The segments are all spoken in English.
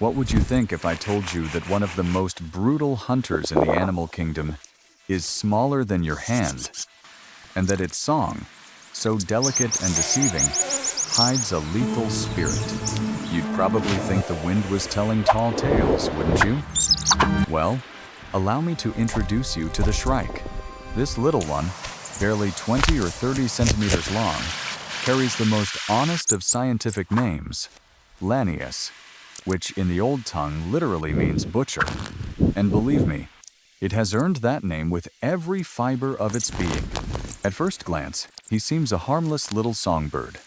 What would you think if I told you that one of the most brutal hunters in the animal kingdom is smaller than your hand, and that its song, so delicate and deceiving, hides a lethal spirit? You'd probably think the wind was telling tall tales, wouldn't you? Well, allow me to introduce you to the shrike. This little one, barely 20 or 30 centimeters long, carries the most honest of scientific names, Lanius, which in the old tongue literally means butcher. And believe me, it has earned that name with every fiber of its being. At first glance, he seems a harmless little songbird,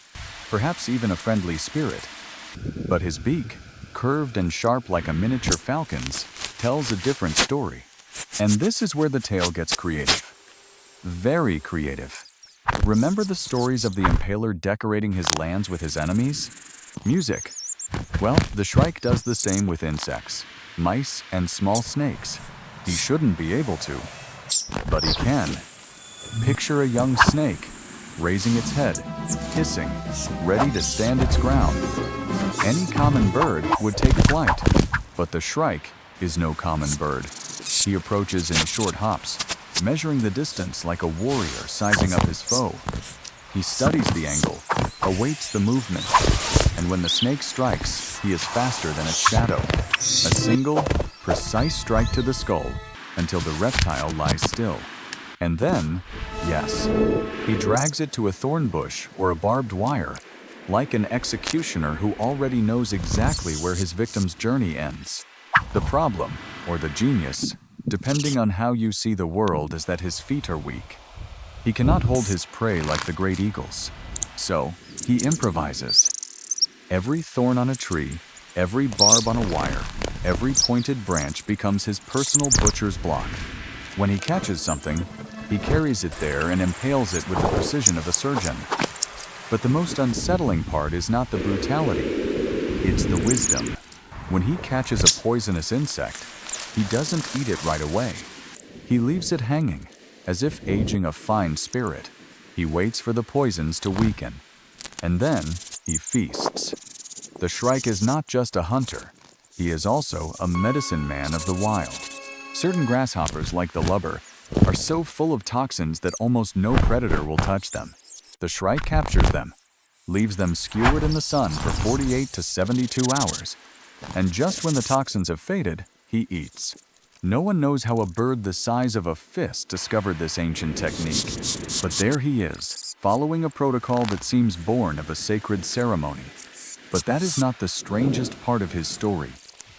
perhaps even a friendly spirit. But his beak, curved and sharp like a miniature falcon's, tells a different story. And this is where the tale gets creative. Very creative. Remember the stories of the impaler decorating his lands with his enemies? Music. Well, the shrike does the same with insects, mice, and small snakes. He shouldn't be able to, but he can. Picture a young snake, raising its head, hissing, ready to stand its ground. Any common bird would take flight, but the shrike is no common bird. He approaches in short hops, measuring the distance like a warrior sizing up his foe. He studies the angle, awaits the movement, and when the snake strikes, he is faster than its shadow. A single, precise strike to the skull until the reptile lies still. And then, yes, he drags it to a thorn bush or a barbed wire, like an executioner who already knows exactly where his victim's journey ends. The problem, or the genius, depending on how you see the world, is that his feet are weak. He cannot hold his prey like the great eagles. So, he improvises. Every thorn on a tree, every barb on a wire, every pointed branch becomes his personal butcher's block. When he catches something, he carries it there and impales it with the precision of a surgeon. But the most unsettling part is not the brutality, it's the wisdom. When he catches a poisonous insect, he doesn't eat it right away. He leaves it hanging, as if aging a fine spirit. He waits for the poisons to weaken, and then he feasts. The shrike is not just a hunter, he is also a medicine man of the wild. Certain grasshoppers, like the lubber, are so full of toxins that almost no predator will touch them. The shrike captures them, leaves them skewered in the sun for 48 to 72 hours, and just when the toxins have faded, he eats. No one knows how a bird the size of a fist discovered this ancient technique, but there he is, following a protocol that seems born of a sacred ceremony. But that is not the strangest part of his story.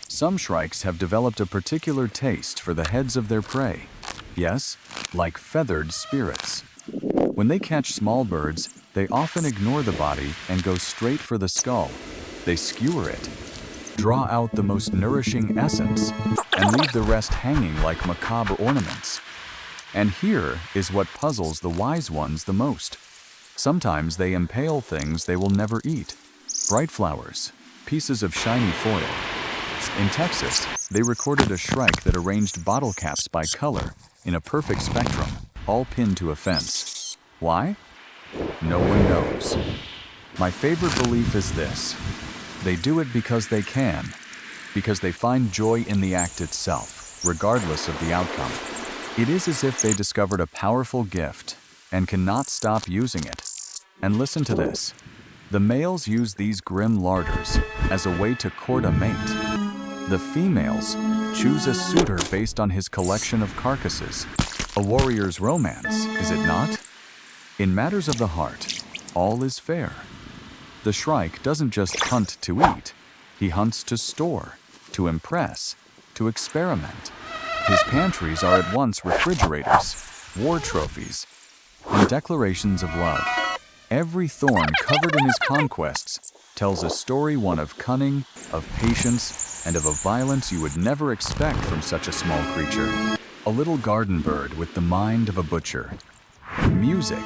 Some shrikes have developed a particular taste for the heads of their prey. Yes, like feathered spirits. When they catch small birds, they often ignore the body and go straight for the skull. They skewer it, draw out the most nourishing essence, and leave the rest hanging like macabre ornaments. And here is what puzzles the wise ones the most. Sometimes they impale things they will never eat. Bright flowers, pieces of shiny foil. In Texas, they recorded a shrike that arranged bottle caps by color in a perfect spectrum, all pinned to a fence. Why? No one knows. My favorite belief is this. They do it because they can, because they find joy in the act itself, regardless of the outcome. It is as if they discovered a powerful gift and cannot stop using it. And listen to this. The males use these grim larders as a way to court a mate. The females choose a suitor based on his collection of carcasses. A warrior's romance, is it not? In matters of the heart, all is fair. The shrike doesn't just hunt to eat. He hunts to store, to impress, to experiment. His pantries are at once refrigerators, war trophies, and declarations of love. Every thorn covered in his conquests tells a story, one of cunning, of patience, and of a violence you would never expect from such a small creature. A little garden bird with the mind of a butcher. Music.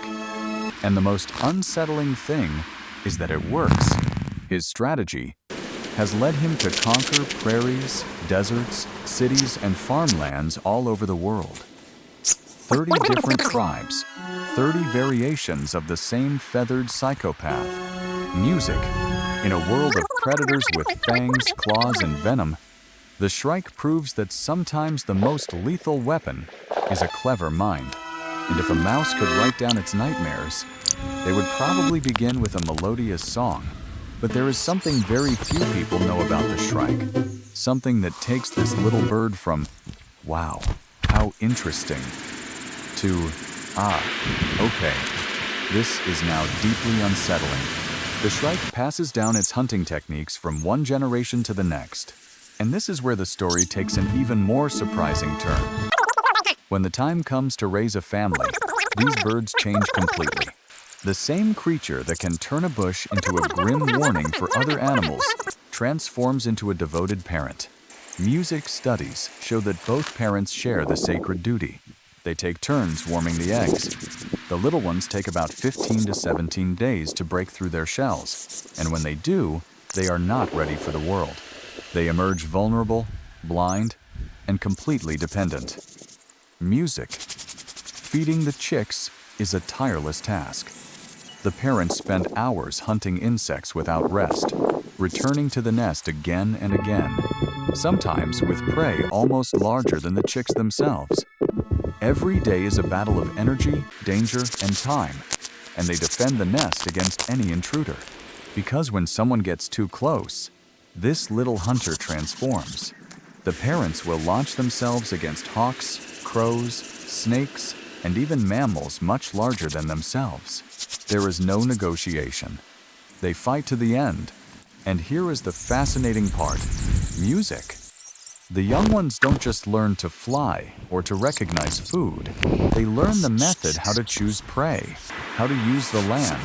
And the most unsettling thing is that it works. His strategy has led him to conquer prairies, deserts, cities, and farmlands all over the world. 30 different tribes, 30 variations of the same feathered psychopath. Music In a world of predators with fangs, claws, and venom, the shrike proves that sometimes the most lethal weapon is a clever mind. And if a mouse could write down its nightmares, they would probably begin with a melodious song. But there is something very few people know about the shrike. Something that takes this little bird from, wow, how interesting, to, okay, this is now deeply unsettling. The shrike passes down its hunting techniques from one generation to the next. And this is where the story takes an even more surprising turn. When the time comes to raise a family, these birds change completely. The same creature that can turn a bush into a grim warning for other animals transforms into a devoted parent. Music studies show that both parents share the sacred duty. They take turns warming the eggs. The little ones take about 15 to 17 days to break through their shells, and when they do, they are not ready for the world. They emerge vulnerable, blind, and completely dependent. Music. Feeding the chicks is a tireless task. The parents spend hours hunting insects without rest, returning to the nest again and again, sometimes with prey almost larger than the chicks themselves. Every day is a battle of energy, danger, and time, and they defend the nest against any intruder. Because when someone gets too close, this little hunter transforms. The parents will launch themselves against hawks, crows, snakes, and even mammals much larger than themselves. There is no negotiation. They fight to the end. And here is the fascinating part: music. The young ones don't just learn to fly or to recognize food. They learn the method how to choose prey, how to use the land,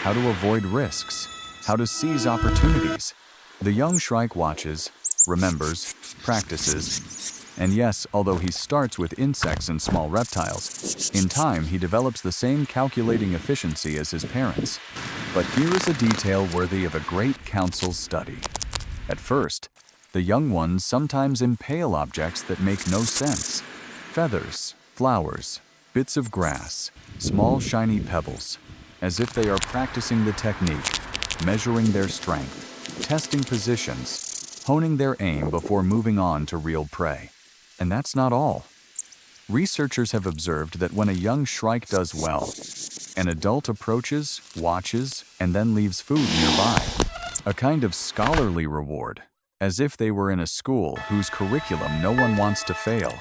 how to avoid risks, how to seize opportunities. The young shrike watches, remembers, practices, and yes, although he starts with insects and small reptiles, in time he develops the same calculating efficiency as his parents. But here is a detail worthy of a great council's study. At first, the young ones sometimes impale objects that make no sense. Feathers, flowers, bits of grass, small shiny pebbles, as if they are practicing the technique, measuring their strength, testing positions, honing their aim before moving on to real prey. And that's not all. Researchers have observed that when a young shrike does well, an adult approaches, watches, and then leaves food nearby. A kind of scholarly reward, as if they were in a school whose curriculum no one wants to fail.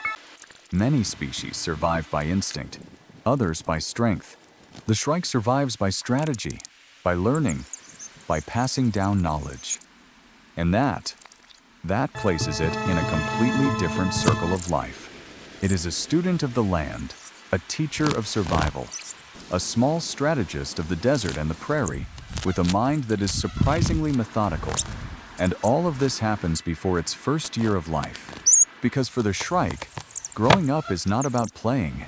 Many species survive by instinct, others by strength. The shrike survives by strategy, by learning, by passing down knowledge. And that places it in a completely different circle of life. It is a student of the land, a teacher of survival, a small strategist of the desert and the prairie, with a mind that is surprisingly methodical. And all of this happens before its first year of life. Because for the shrike, growing up is not about playing.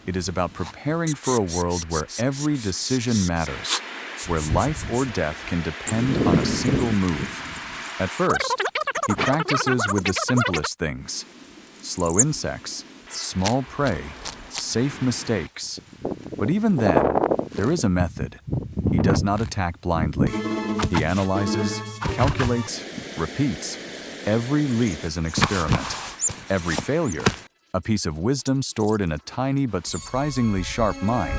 It is about preparing for a world where every decision matters, where life or death can depend on a single move. At first, he practices with the simplest things: slow insects, small prey, safe mistakes. But even then, there is a method. He does not attack blindly. He analyzes, calculates, repeats. Every leap is an experiment. Every failure, a piece of wisdom stored in a tiny but surprisingly sharp mind.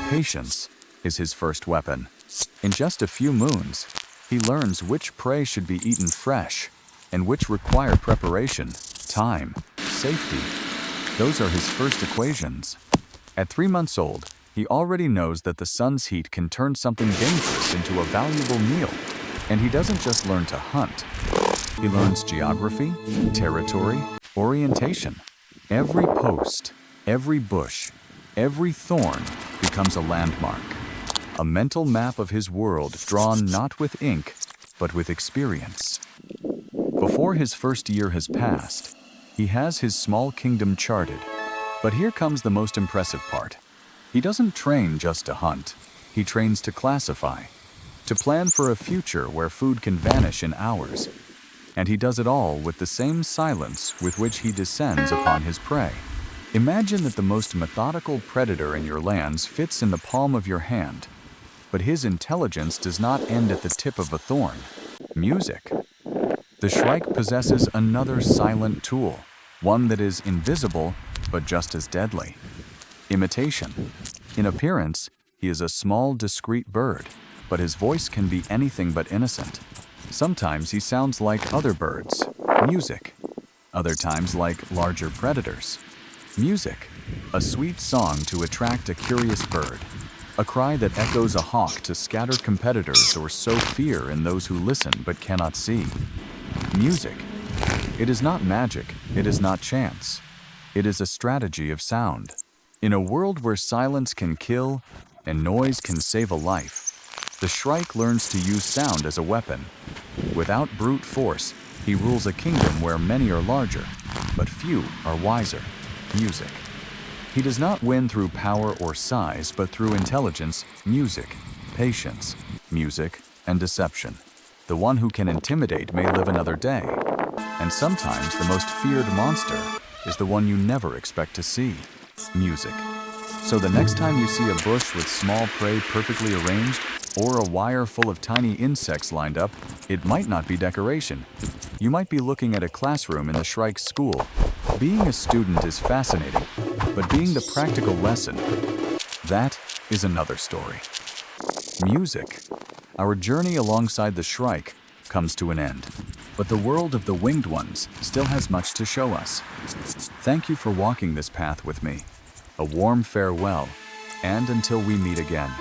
Patience is his first weapon. In just a few moons, he learns which prey should be eaten fresh and which require preparation, time, safety. Those are his first equations. At 3 months old, he already knows that the sun's heat can turn something dangerous into a valuable meal. And he doesn't just learn to hunt. He learns geography, territory, orientation. Every post, every bush, every thorn becomes a landmark. A mental map of his world drawn not with ink, but with experience. Before his first year has passed, he has his small kingdom charted. But here comes the most impressive part. He doesn't train just to hunt. He trains to classify, to plan for a future where food can vanish in hours. And he does it all with the same silence with which he descends upon his prey. Imagine that the most methodical predator in your lands fits in the palm of your hand. But his intelligence does not end at the tip of a thorn: music. The shrike possesses another silent tool, one that is invisible but just as deadly: imitation. In appearance, he is a small, discreet bird, but his voice can be anything but innocent. Sometimes he sounds like other birds: music. Other times like larger predators: music. A sweet song to attract a curious bird. A cry that echoes a hawk to scatter competitors or sow fear in those who listen but cannot see. Music. It is not magic, it is not chance. It is a strategy of sound. In a world where silence can kill and noise can save a life, the shrike learns to use sound as a weapon. Without brute force, he rules a kingdom where many are larger, but few are wiser: music. He does not win through power or size, but through intelligence, music, patience, music, and deception. The one who can intimidate may live another day, and sometimes the most feared monster is the one you never expect to see: music. So the next time you see a bush with small prey perfectly arranged, or a wire full of tiny insects lined up, it might not be decoration. You might be looking at a classroom in the shrike's school. Being a student is fascinating, but being the practical lesson, that is another story. Music. Our journey alongside the shrike comes to an end, but the world of the winged ones still has much to show us. Thank you for walking this path with me. A warm farewell, and until we meet again.